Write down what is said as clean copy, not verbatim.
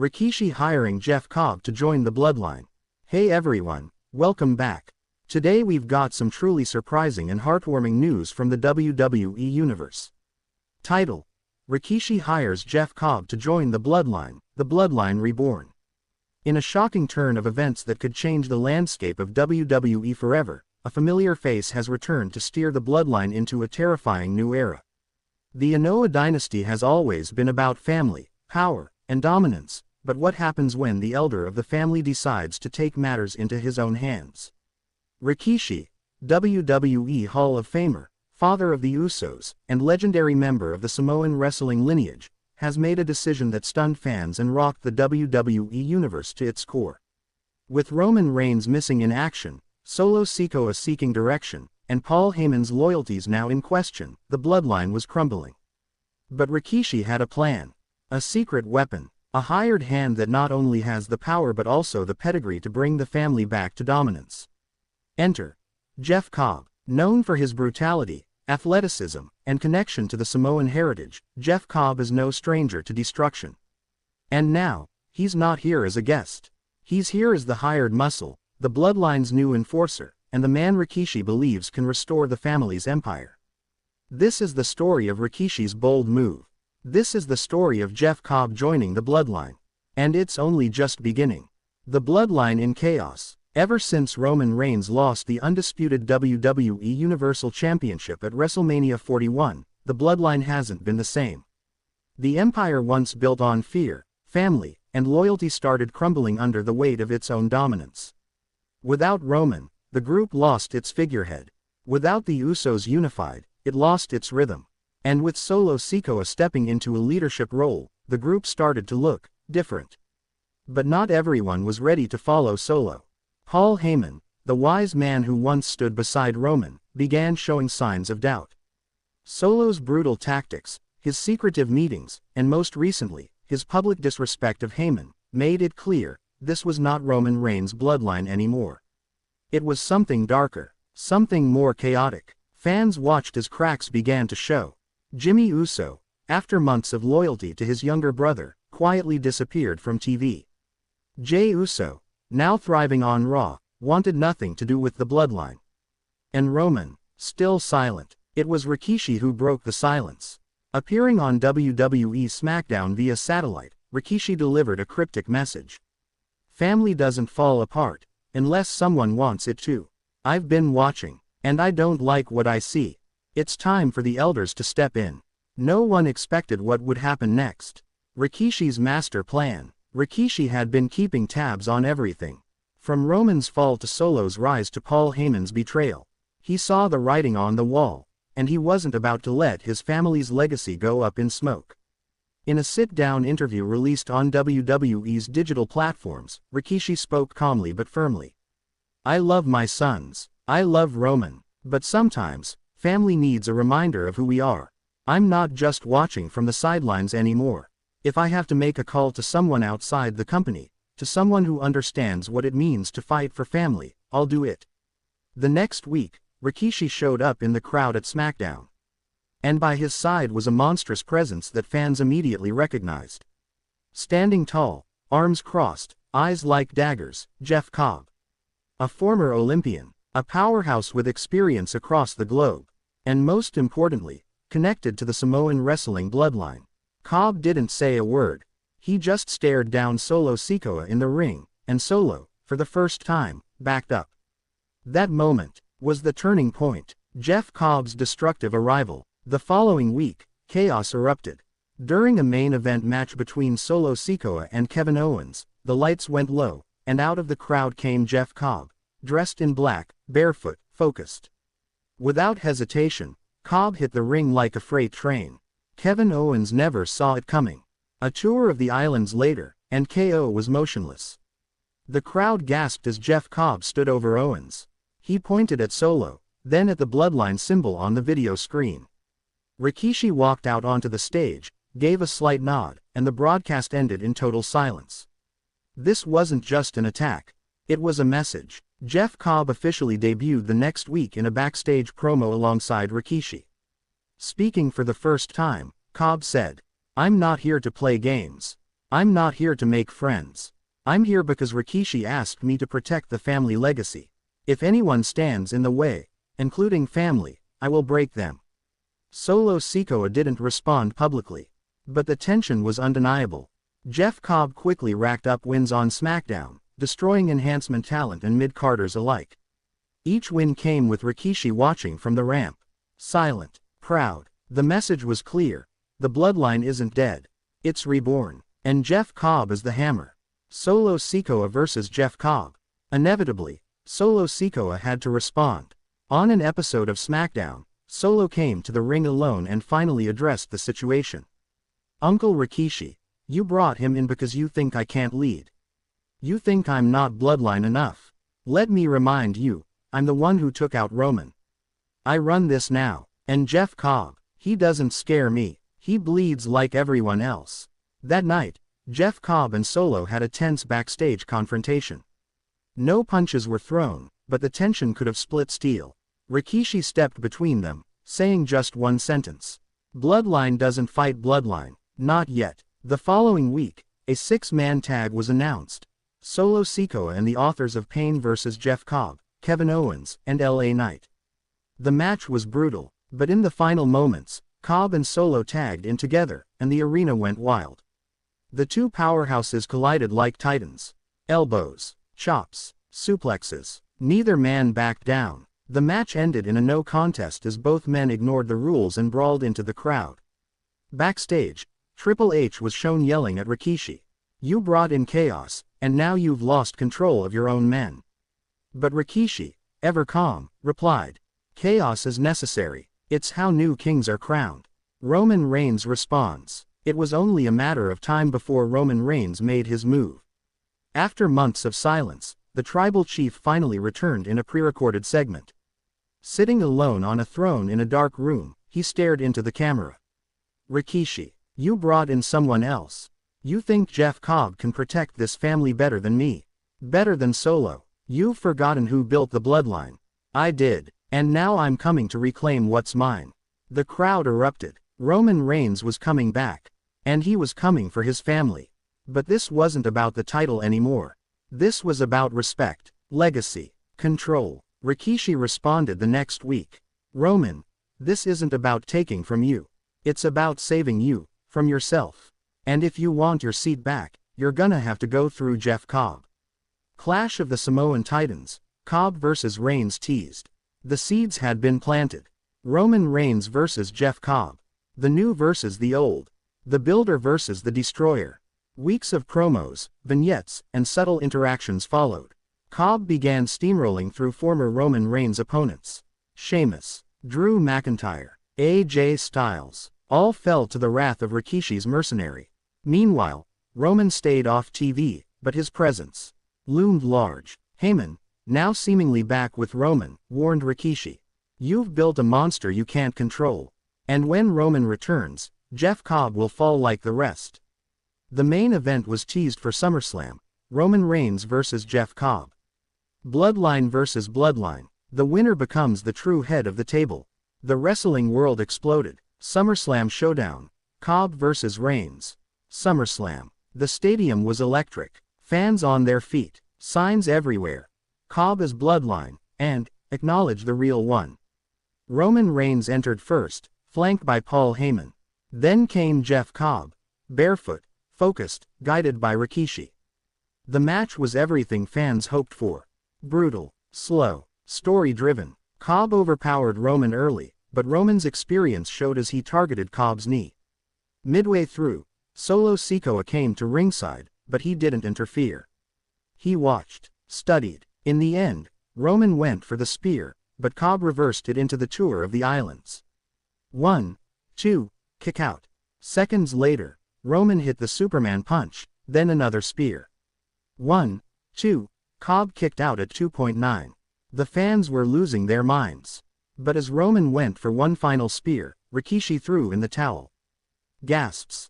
Rikishi hiring Jeff Cobb to join the Bloodline. Hey everyone, welcome back. Today we've got some truly surprising and heartwarming news from the WWE Universe. Title: Rikishi hires Jeff Cobb to join the Bloodline Reborn. In a shocking turn of events that could change the landscape of WWE forever, a familiar face has returned to steer the Bloodline into a terrifying new era. The Anoa'i dynasty has always been about family, power, and dominance, but what happens when the elder of the family decides to take matters into his own hands? Rikishi, WWE Hall of Famer, father of the Usos, and legendary member of the Samoan wrestling lineage, has made a decision that stunned fans and rocked the WWE Universe to its core. With Roman Reigns missing in action, Solo Sikoa seeking direction, and Paul Heyman's loyalties now in question, the Bloodline was crumbling. But Rikishi had a plan. A secret weapon. A hired hand that not only has the power but also the pedigree to bring the family back to dominance. Enter Jeff Cobb. Known for his brutality, athleticism, and connection to the Samoan heritage, Jeff Cobb is no stranger to destruction. And now, he's not here as a guest. He's here as the hired muscle, the Bloodline's new enforcer, and the man Rikishi believes can restore the family's empire. This is the story of Rikishi's bold move. This is the story of Jeff Cobb joining the Bloodline. And it's only just beginning. The Bloodline in chaos. Ever since Roman Reigns lost the undisputed WWE Universal Championship at WrestleMania 41, the Bloodline hasn't been the same. The empire once built on fear, family, and loyalty started crumbling under the weight of its own dominance. Without Roman, the group lost its figurehead. Without the Usos unified, it lost its rhythm. And with Solo Sikoa stepping into a leadership role, the group started to look different. But not everyone was ready to follow Solo. Paul Heyman, the wise man who once stood beside Roman, began showing signs of doubt. Solo's brutal tactics, his secretive meetings, and most recently, his public disrespect of Heyman, made it clear this was not Roman Reigns' bloodline anymore. It was something darker, something more chaotic. Fans watched as cracks began to show. Jimmy Uso, after months of loyalty to his younger brother, quietly disappeared from TV. Jey Uso, now thriving on Raw, wanted nothing to do with the Bloodline. And Roman, still silent. It was Rikishi who broke the silence. Appearing on WWE SmackDown via satellite, Rikishi delivered a cryptic message. Family doesn't fall apart, unless someone wants it to. I've been watching, and I don't like what I see. It's time for the elders to step in. No one expected what would happen next. Rikishi's master plan. Rikishi had been keeping tabs on everything. From Roman's fall to Solo's rise to Paul Heyman's betrayal. He saw the writing on the wall, and he wasn't about to let his family's legacy go up in smoke. In a sit-down interview released on WWE's digital platforms, Rikishi spoke calmly but firmly. I love my sons. I love Roman. But sometimes, family needs a reminder of who we are. I'm not just watching from the sidelines anymore. If I have to make a call to someone outside the company, to someone who understands what it means to fight for family, I'll do it. The next week, Rikishi showed up in the crowd at SmackDown. And by his side was a monstrous presence that fans immediately recognized. Standing tall, arms crossed, eyes like daggers, Jeff Cobb. A former Olympian, a powerhouse with experience across the globe, and most importantly, connected to the Samoan wrestling bloodline. Cobb didn't say a word. He just stared down Solo Sikoa in the ring, and Solo, for the first time, backed up. That moment was the turning point. Jeff Cobb's destructive arrival. The following week, chaos erupted. During a main event match between Solo Sikoa and Kevin Owens, the lights went low, and out of the crowd came Jeff Cobb, dressed in black, barefoot, focused. Without hesitation, Cobb hit the ring like a freight train. Kevin Owens never saw it coming. A tour of the islands later, and KO was motionless. The crowd gasped as Jeff Cobb stood over Owens. He pointed at Solo, then at the bloodline symbol on the video screen. Rikishi walked out onto the stage, gave a slight nod, and the broadcast ended in total silence. This wasn't just an attack. It was a message. Jeff Cobb officially debuted the next week in a backstage promo alongside Rikishi. Speaking for the first time, Cobb said, "I'm not here to play games. I'm not here to make friends. I'm here because Rikishi asked me to protect the family legacy. If anyone stands in the way, including family, I will break them. Solo Sikoa didn't respond publicly. But the tension was undeniable. Jeff Cobb quickly racked up wins on SmackDown, destroying enhancement talent and mid-carders alike. Each win came with Rikishi watching from the ramp. Silent, proud. The message was clear. The bloodline isn't dead. It's reborn. And Jeff Cobb is the hammer. Solo Sikoa versus Jeff Cobb. Inevitably, Solo Sikoa had to respond. On an episode of SmackDown, Solo came to the ring alone and finally addressed the situation. Uncle Rikishi, you brought him in because you think I can't lead. You think I'm not bloodline enough. Let me remind you, I'm the one who took out Roman. I run this now, and Jeff Cobb, he doesn't scare me, he bleeds like everyone else. That night, Jeff Cobb and Solo had a tense backstage confrontation. No punches were thrown, but the tension could have split steel. Rikishi stepped between them, saying just one sentence. Bloodline doesn't fight bloodline, not yet. The following week, a 6-man tag was announced. Solo Sikoa and the authors of Pain vs. Jeff Cobb, Kevin Owens, and LA Knight. The match was brutal, but in the final moments, Cobb and Solo tagged in together, and the arena went wild. The two powerhouses collided like titans. Elbows, chops, suplexes. Neither man backed down. The match ended in a no contest as both men ignored the rules and brawled into the crowd. Backstage, Triple H was shown yelling at Rikishi. You brought in chaos, and now you've lost control of your own men. But Rikishi, ever calm, replied, chaos is necessary. It's how new kings are crowned. Roman Reigns responds. It was only a matter of time before Roman Reigns made his move. After months of silence, the tribal chief finally returned in a pre-recorded segment. Sitting alone on a throne in a dark room, he stared into the camera. Rikishi, you brought in someone else. You think Jeff Cobb can protect this family better than me? Better than Solo? You've forgotten who built the bloodline. I did, and now I'm coming to reclaim what's mine. The crowd erupted. Roman Reigns was coming back. And he was coming for his family. But this wasn't about the title anymore. This was about respect, legacy, control. Rikishi responded the next week. Roman, this isn't about taking from you. It's about saving you, from yourself. And if you want your seat back, you're gonna have to go through Jeff Cobb. Clash of the Samoan Titans, Cobb vs. Reigns teased. The seeds had been planted. Roman Reigns vs. Jeff Cobb. The new versus the old. The builder versus the destroyer. Weeks of promos, vignettes, and subtle interactions followed. Cobb began steamrolling through former Roman Reigns opponents. Sheamus, Drew McIntyre, AJ Styles, all fell to the wrath of Rikishi's mercenary. Meanwhile, Roman stayed off TV, but his presence loomed large. Heyman, now seemingly back with Roman, warned Rikishi. You've built a monster you can't control. And when Roman returns, Jeff Cobb will fall like the rest. The main event was teased for SummerSlam. Roman Reigns vs. Jeff Cobb. Bloodline vs. Bloodline. The winner becomes the true head of the table. The wrestling world exploded. SummerSlam Showdown. Cobb vs. Reigns. SummerSlam. The stadium was electric. Fans on their feet. Signs everywhere. Cobb is Bloodline, and, acknowledge the real one. Roman Reigns entered first, flanked by Paul Heyman. Then came Jeff Cobb. Barefoot, focused, guided by Rikishi. The match was everything fans hoped for. Brutal, slow, story-driven. Cobb overpowered Roman early, but Roman's experience showed as he targeted Cobb's knee. Midway through, Solo Sikoa came to ringside, but he didn't interfere. He watched, studied. In the end, Roman went for the spear, but Cobb reversed it into the Tour of the Islands. 1, 2, kick out. Seconds later, Roman hit the Superman punch, then another spear. 1, 2, Cobb kicked out at 2.9. The fans were losing their minds. But as Roman went for one final spear, Rikishi threw in the towel. Gasps.